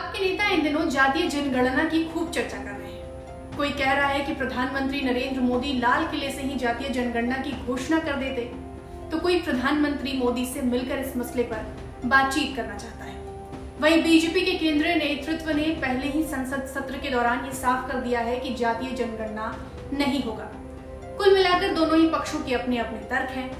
आपके नेता इन दिनों जातीय जनगणना की खूब चर्चा कर रहे हैं। कोई कह रहा है कि प्रधानमंत्री नरेंद्र मोदी लाल किले से ही जातीय जनगणना की घोषणा कर देते, तो कोई प्रधानमंत्री मोदी से मिलकर इस मसले पर बातचीत करना चाहता है। वहीं बीजेपी के केंद्रीय नेतृत्व ने पहले ही संसद सत्र के दौरान ये साफ कर दिया है कि जातीय जनगणना नहीं होगा। कुल मिलाकर दोनों ही पक्षों के अपने अपने तर्क हैं।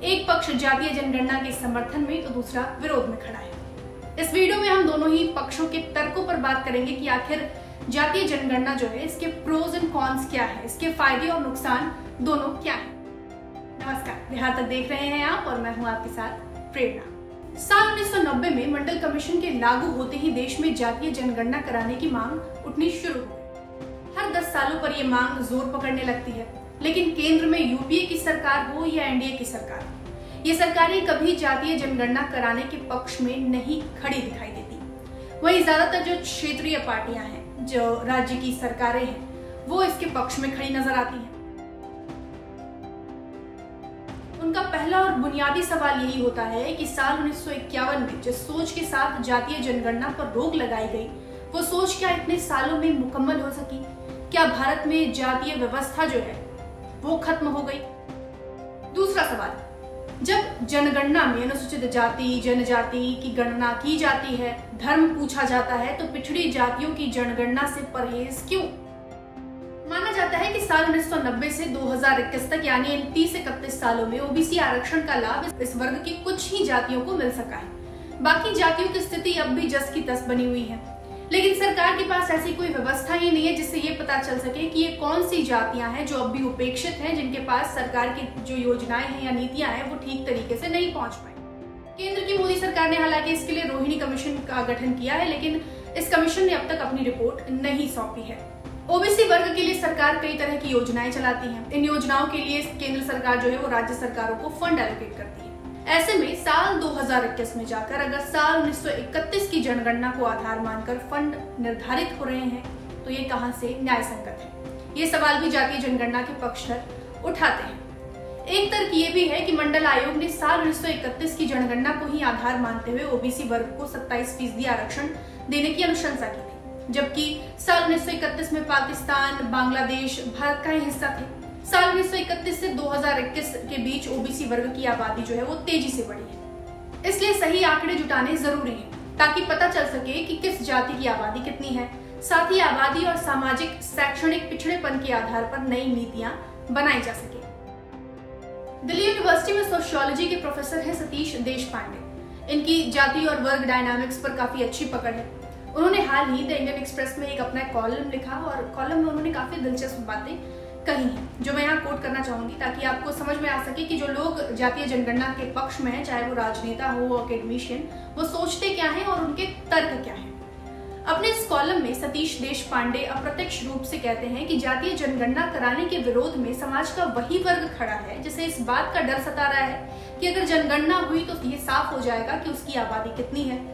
एक पक्ष जातीय जनगणना के समर्थन में तो दूसरा विरोध में खड़ा है। इस वीडियो में हम दोनों ही पक्षों के तर्कों पर बात करेंगे कि आखिर जातीय जनगणना जो है इसके प्रोज एंड कॉन्स क्या है, इसके फायदे और नुकसान दोनों क्या है। नमस्कार, बिहार तक देख रहे हैं आप और मैं हूं आपके साथ प्रेरणा। साल 1990 में मंडल कमीशन के लागू होते ही देश में जातीय जनगणना कराने की मांग उठनी शुरू हो गई। हर 10 सालों पर यह मांग जोर पकड़ने लगती है, लेकिन केंद्र में यूपीए की सरकार हो या एनडीए की सरकार, ये सरकारें कभी जातीय जनगणना कराने के पक्ष में नहीं खड़ी दिखाई देती। वहीं ज्यादातर जो क्षेत्रीय पार्टियां हैं, जो राज्य की सरकारें हैं, वो इसके पक्ष में खड़ी नजर आती हैं। उनका पहला और बुनियादी सवाल यही होता है कि साल 1951 में जिस सोच के साथ जातीय जनगणना पर रोक लगाई गई, वो सोच क्या इतने सालों में मुकम्मल हो सकी? क्या भारत में जातीय व्यवस्था जो है वो खत्म हो गई? दूसरा सवाल, जब जनगणना में अनुसूचित जाति जनजाति की गणना की जाती है, धर्म पूछा जाता है, तो पिछड़ी जातियों की जनगणना से परहेज क्यों? माना जाता है कि साल 1990 से 2021 तक यानी इन 30-31 सालों में ओबीसी आरक्षण का लाभ इस वर्ग की कुछ ही जातियों को मिल सका है। बाकी जातियों की स्थिति अब भी जस की तस बनी हुई है। लेकिन सरकार के पास ऐसी कोई व्यवस्था ही नहीं है जिससे ये पता चल सके कि ये कौन सी जातियां हैं जो अब भी उपेक्षित हैं, जिनके पास सरकार की जो योजनाएं हैं या नीतियां हैं वो ठीक तरीके से नहीं पहुंच पाई। केंद्र की मोदी सरकार ने हालांकि इसके लिए रोहिणी कमीशन का गठन किया है, लेकिन इस कमीशन ने अब तक अपनी रिपोर्ट नहीं सौंपी है। ओबीसी वर्ग के लिए सरकार कई तरह की योजनाएं चलाती है। इन योजनाओं के लिए केंद्र सरकार जो है वो राज्य सरकारों को फंड एलोकेट करती है। ऐसे में साल 2021 में जाकर अगर साल 1931 की जनगणना को आधार मानकर फंड निर्धारित हो रहे हैं, तो ये कहां से न्याय संगत है? ये सवाल भी जातीय जनगणना के पक्षधर उठाते हैं। एक तर्क ये भी है कि मंडल आयोग ने साल 1931 की जनगणना को ही आधार मानते हुए ओबीसी वर्ग को 27% आरक्षण देने की अनुशंसा की थी, जबकि साल 1931 में पाकिस्तान, बांग्लादेश भारत का ही हिस्सा थे। साल 1931 से 2021 के बीच ओबीसी वर्ग की आबादी जो है वो तेजी से बढ़ी है। इसलिए सही आंकड़े जुटाने जरूरी हैं ताकि पता चल सके कि किस जाति की आबादी कितनी है। साथ ही आबादी और सामाजिक शैक्षणिक पिछड़ेपन के आधार पर नई नीतियां बनाई जा सके। दिल्ली यूनिवर्सिटी में सोशियोलॉजी के प्रोफेसर हैं सतीश देशपांडे। इनकी जाति और वर्ग डायनामिक्स पर काफी अच्छी पकड़ है। उन्होंने हाल ही द इंडियन एक्सप्रेस में एक अपना कॉलम लिखा और कॉलम में उन्होंने काफी दिलचस्प बातें कही हैं, जो मैं यहाँ कोट करना चाहूंगी ताकि आपको समझ में आ सके कि जो लोग जातीय जनगणना के पक्ष में हैं, चाहे वो राजनेता हो, एकेडमिशियन, वो सोचते क्या हैं और उनके तर्क क्या हैं। अपने इस कॉलम में सतीश देशपांडे अप्रत्यक्ष रूप से कहते हैं कि जातीय जनगणना कराने के विरोध में समाज का वही वर्ग खड़ा है जिसे इस बात का डर सता रहा है कि अगर जनगणना हुई तो ये साफ हो जाएगा कि उसकी आबादी कितनी है,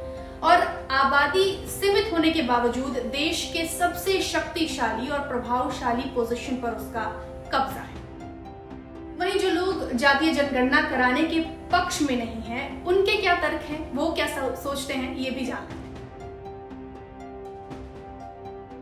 और आबादी सीमित होने के बावजूद देश के सबसे शक्तिशाली और प्रभावशाली पोजीशन पर उसका कब्जा है। वहीं जो लोग जातीय जनगणना कराने के पक्ष में नहीं हैं, उनके क्या तर्क हैं, वो क्या सोचते हैं, ये भी जानते हैं।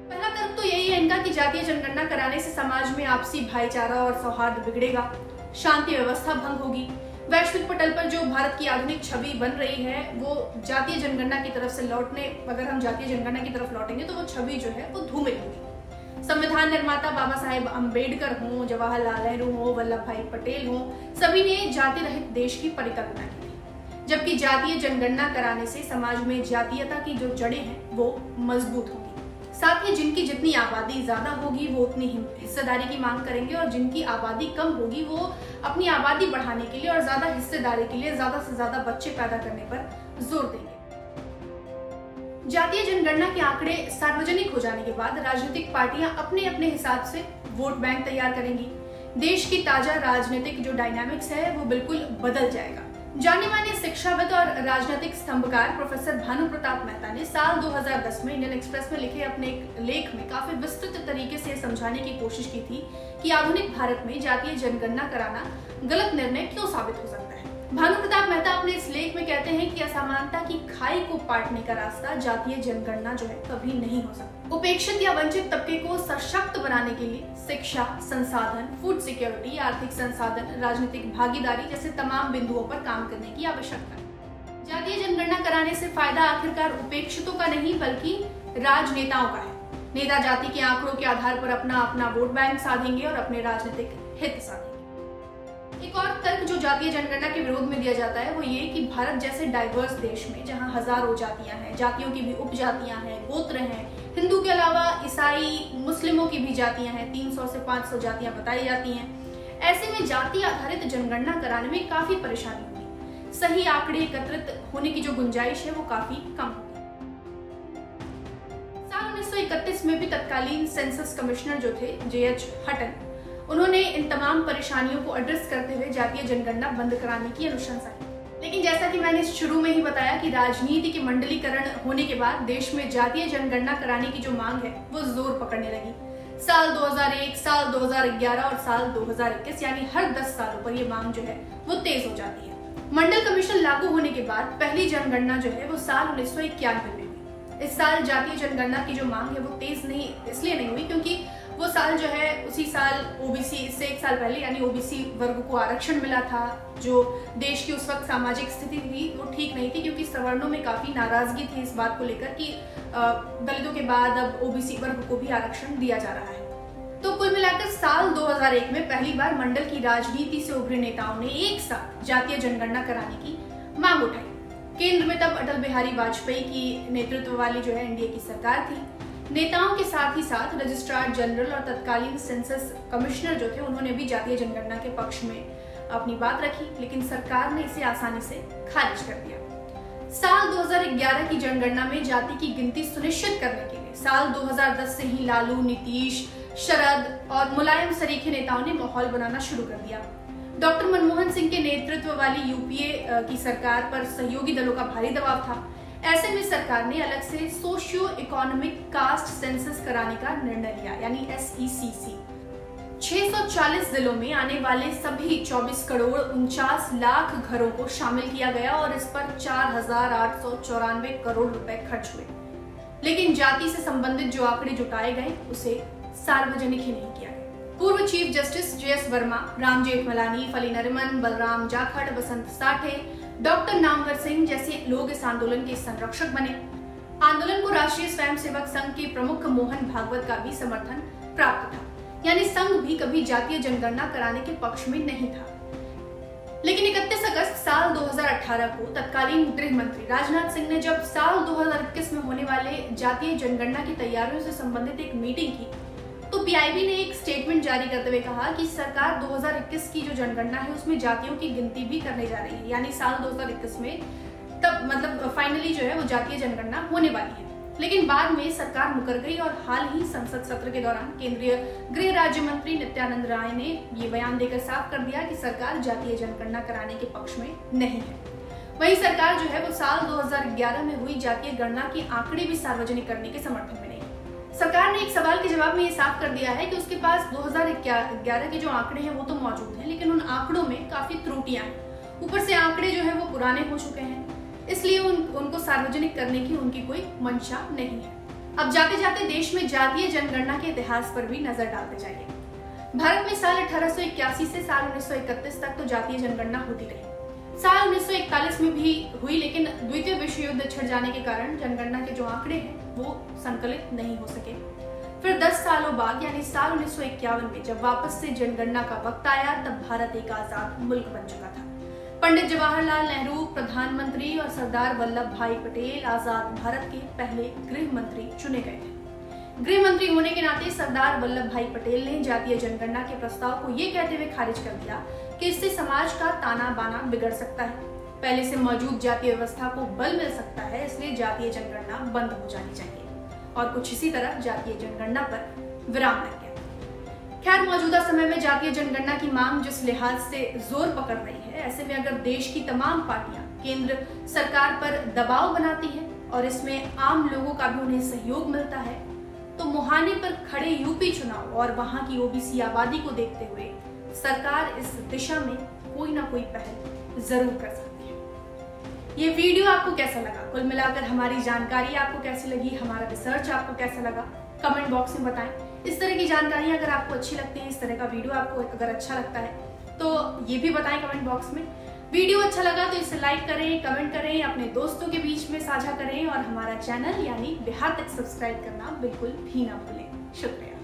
पहला तर्क तो यही है इनका कि जातीय जनगणना कराने से समाज में आपसी भाईचारा और सौहार्द बिगड़ेगा, शांति व्यवस्था भंग होगी। वैश्विक पटल पर जो भारत की आधुनिक छवि बन रही है वो जातीय जनगणना की तरफ से अगर हम जातीय जनगणना की तरफ लौटेंगे तो वो छवि जो है वो धूमिल होगी। संविधान निर्माता बाबा साहेब अम्बेडकर हों, जवाहरलाल नेहरू हों, वल्लभ भाई पटेल हों, सभी ने जाति रहित देश की परिकल्पना की थी। जबकि जातीय जनगणना कराने से समाज में जातीयता की जो जड़ें हैं वो मजबूत होंगी। साथ ही जिनकी जितनी आबादी ज्यादा होगी वो उतनी हिस्सेदारी की मांग करेंगे, और जिनकी आबादी कम होगी वो अपनी आबादी बढ़ाने के लिए और ज्यादा हिस्सेदारी के लिए ज्यादा से ज्यादा बच्चे पैदा करने पर जोर देंगे। जातीय जनगणना के आंकड़े सार्वजनिक हो जाने के बाद राजनीतिक पार्टियां अपने अपने हिसाब से वोट बैंक तैयार करेंगी। देश की ताजा राजनीतिक जो डायनामिक्स है वो बिल्कुल बदल जाएगा। जाने माने शिक्षाविद और राजनीतिक स्तंभकार प्रोफेसर भानु प्रताप मेहता ने साल 2010 में इंडियन एक्सप्रेस में लिखे अपने एक लेख में काफी विस्तृत तरीके से समझाने की कोशिश की थी कि आधुनिक भारत में जातीय जनगणना कराना गलत निर्णय क्यों साबित हो सकता है। भानु प्रताप मेहता अपने इस लेख में कहते हैं कि असमानता की खाई को पाटने का रास्ता जातीय जनगणना जो है कभी नहीं हो सकता। उपेक्षित या वंचित तबके को सशक्त बनाने के लिए शिक्षा, संसाधन, फूड सिक्योरिटी, आर्थिक संसाधन, राजनीतिक भागीदारी जैसे तमाम बिंदुओं पर काम करने की आवश्यकता है। जातीय जनगणना कराने से फायदा आखिरकार उपेक्षितों का नहीं बल्कि राजनेताओं का है। नेता जाति के आंकड़ों के आधार पर अपना अपना वोट बैंक साधेंगे और अपने राजनीतिक हित साधेंगे। एक और तर्क जो जातीय जनगणना के विरोध में दिया जाता है वो ये कि भारत जैसे डाइवर्स देश में जहां हजारों जातियां हैं, जातियों की भी उपजातियां हैं, गोत्र हैं, हिंदू के अलावा ईसाई, मुस्लिमों की भी जातियां हैं, 300 से 500 जातियां बताई जाती हैं। ऐसे में जाति आधारित जनगणना कराने में काफी परेशानी होगी। सही आंकड़े एकत्रित होने की जो गुंजाइश है वो काफी कम होगी। साल 1931 में भी तत्कालीन सेंसस कमिश्नर जो थे J.H. हटन, उन्होंने इन तमाम परेशानियों को एड्रेस करते हुए जातीय जनगणना बंद कराने की अनुशंसा की। लेकिन जैसा कि मैंने शुरू में ही बताया कि राजनीति के मंडलीकरण होने के बाद देश में जातीय जनगणना कराने की जो मांग है वो जोर पकड़ने लगी। साल 2001, साल 2011 और साल 2021 यानी हर 10 सालों पर ये मांग जो है वो तेज हो जाती है। मंडल कमीशन लागू होने के बाद पहली जनगणना जो है वो साल 1991 में हुई। इस साल जातीय जनगणना की जो मांग है वो तेज नहीं इसलिए नहीं हुई क्योंकि वो साल जो है उसी साल ओबीसी से एक साल पहले यानी ओबीसी वर्ग को आरक्षण मिला था। जो देश की उस वक्त सामाजिक स्थिति थी वो ठीक नहीं थी क्योंकि सवर्णों में काफी नाराजगी थी इस बात को लेकर कि दलितों के बाद अब ओबीसी वर्ग को भी आरक्षण दिया जा रहा है। तो कुल मिलाकर साल 2001 में पहली बार मंडल की राजनीति से उभरे नेताओं ने एक साथ जातीय जनगणना कराने की मांग उठाई। केंद्र में तब अटल बिहारी वाजपेयी की नेतृत्व वाली जो है एनडीए की सरकार थी। नेताओं के साथ ही साथ रजिस्ट्रार जनरल और तत्कालीन सेंसस कमिश्नर जो थे उन्होंने भी जातीय जनगणना के पक्ष में अपनी बात रखी, लेकिन सरकार ने इसे आसानी से खारिज कर दिया। साल 2011 की जनगणना में जाति की गिनती सुनिश्चित करने के लिए साल 2010 से ही लालू, नीतीश, शरद और मुलायम सरीखे नेताओं ने माहौल बनाना शुरू कर दिया। डॉक्टर मनमोहन सिंह के नेतृत्व वाली यूपीए की सरकार पर सहयोगी दलों का भारी दबाव था। ऐसे में सरकार ने अलग से सोशियो इकोनॉमिक कास्ट सेंसस कराने का निर्णय लिया यानी SECC। 640 जिलों में आने वाले सभी 24 करोड़ 49 लाख घरों को शामिल किया गया और इस पर 4,894 करोड़ रुपए खर्च हुए। लेकिन जाति से संबंधित जो आंकड़े जुटाए गए उसे सार्वजनिक ही नहीं किया गया। पूर्व chief justice JS Verma, Ram Jethmalani, फली नरिमन, बलराम जाखड़, बसंत साठे, डॉक्टर नामवर सिंह जैसे लोग इस आंदोलन के संरक्षक बने। आंदोलन को राष्ट्रीय स्वयंसेवक संघ के प्रमुख मोहन भागवत का भी समर्थन प्राप्त था, यानी संघ भी कभी जातीय जनगणना कराने के पक्ष में नहीं था। लेकिन 31 अगस्त साल 2018 को तत्कालीन गृह मंत्री राजनाथ सिंह ने जब साल 2021 में होने वाले जातीय जनगणना की तैयारियों से संबंधित एक मीटिंग की तो PIB ने एक स्टेटमेंट जारी करते हुए कहा कि सरकार 2021 की जो जनगणना है उसमें जातियों की गिनती भी करने जा रही है, यानी साल 2021 में तब मतलब फाइनली जो है वो जातीय जनगणना होने वाली है। लेकिन बाद में सरकार मुकर गई और हाल ही संसद सत्र के दौरान केंद्रीय गृह राज्य मंत्री नित्यानंद राय ने ये बयान देकर साफ कर दिया कि सरकार जातीय जनगणना कराने के पक्ष में नहीं है। वहीं सरकार जो है वो साल 2011 में हुई जातीय गणना के आंकड़े भी सार्वजनिक करने के समर्थन में नहीं। सरकार ने एक सवाल के जवाब में ये साफ कर दिया है कि उसके पास 2011 के जो आंकड़े हैं वो तो मौजूद हैं, लेकिन उन आंकड़ों में काफी त्रुटियां हैं। ऊपर से आंकड़े जो है वो पुराने हो चुके हैं, इसलिए उनको सार्वजनिक करने की उनकी कोई मंशा नहीं है। अब जाते जाते देश में जातीय जनगणना के इतिहास पर भी नजर डालते जाइए। भारत में साल 1881 से साल 1931 तक तो जातीय जनगणना होती रही। साल 1941 में भी हुई, लेकिन द्वितीय विश्व युद्ध छिड़ जाने के कारण जनगणना के जो आंकड़े हैं वो संकलित नहीं हो सके। फिर 10 सालों बाद यानी साल 1951 में जब वापस से जनगणना का वक्त आया तब भारत एक आजाद मुल्क बन चुका था। पंडित जवाहरलाल नेहरू प्रधानमंत्री और सरदार वल्लभ भाई पटेल आजाद भारत के पहले गृह मंत्री चुने गए थे। गृह मंत्री होने के नाते सरदार वल्लभ भाई पटेल ने जातीय जनगणना के प्रस्ताव को ये कहते हुए खारिज कर दिया कि इससे समाज का ताना बाना बिगड़ सकता है, पहले से मौजूद जातीय व्यवस्था को बल मिल सकता है, इसलिए जातीय जनगणना बंद हो जानी चाहिए। और कुछ इसी तरह जातीय जनगणना पर विराम लग गया। खैर, मौजूदा समय में जातीय जनगणना की मांग जिस लिहाज से जोर पकड़ रही है, ऐसे में अगर देश की तमाम पार्टियां केंद्र सरकार पर दबाव बनाती है और इसमें आम लोगों का भी उन्हें सहयोग मिलता है तो मुहाने पर खड़े यूपी चुनाव और वहां की ओबीसी आबादी को देखते हुए सरकार इस दिशा में कोई ना कोई पहल जरूर कर सकते हैं। ये वीडियो आपको कैसा लगा, कुल मिलाकर हमारी जानकारी आपको कैसी लगी, हमारा रिसर्च आपको कैसा लगा, कमेंट बॉक्स में बताएं। इस तरह की जानकारी अगर आपको अच्छी लगती है, इस तरह का वीडियो आपको अगर अच्छा लगता है तो ये भी बताएं कमेंट बॉक्स में। वीडियो अच्छा लगा तो इसे लाइक करें, कमेंट करें, अपने दोस्तों के बीच में साझा करें और हमारा चैनल यानी बिहार तक सब्सक्राइब करना बिल्कुल भी ना भूलें। शुक्रिया।